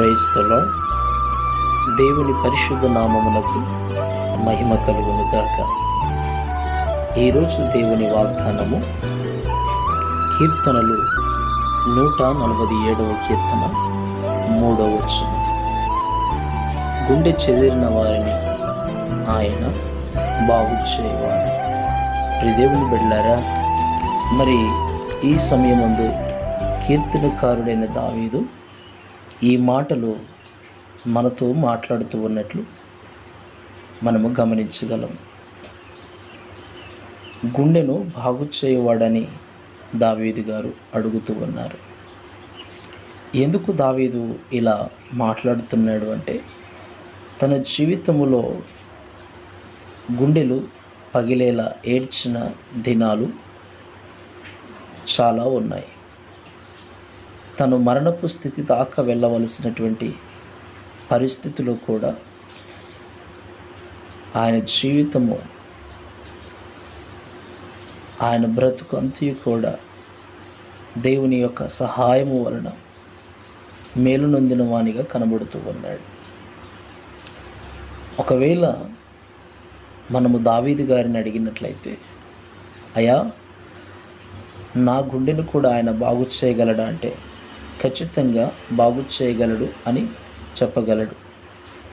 Praise the lord. దేవుని పరిశుద్ధ నామమునకు మహిమ కలుగును గాక. ఈరోజు దేవుని వాగ్దానము కీర్తనలు 147వ కీర్తన 3వ వచనం. గుండె చెదిరిన వారిని ఆయన బాగు చేయవాడు. దేవుని బిడ్డలారా, మరి ఈ సమయమందు కీర్తనకారుడైన దావీదు ఈ మాటలు మనతో మాట్లాడుతూ ఉన్నట్లు మనము గమనించగలం. గుండెను బాగు చేయవాడని దావీదు గారు అడుగుతూ ఉన్నారు. ఎందుకు దావీదు ఇలా మాట్లాడుతున్నాడు అంటే, తన జీవితములో గుండెలు పగిలేలా ఏడ్చిన దినాలు చాలా ఉన్నాయి. తను మరణపు స్థితి దాకా వెళ్ళవలసినటువంటి పరిస్థితులు కూడా ఆయన జీవితము, ఆయన బ్రతుకు అంతయు కూడా దేవుని యొక్క సహాయము వలన మేలు నొందిన వానిగా కనబడుతూ ఉన్నాడు. ఒకవేళ మనము దావీదు గారిని అడిగినట్లయితే, అయ్యా, నా గుండెను కూడా ఆయన బాగు చేయగలడా అంటే ఖచ్చితంగా బాగు చేయగలడు అని చెప్పగలడు.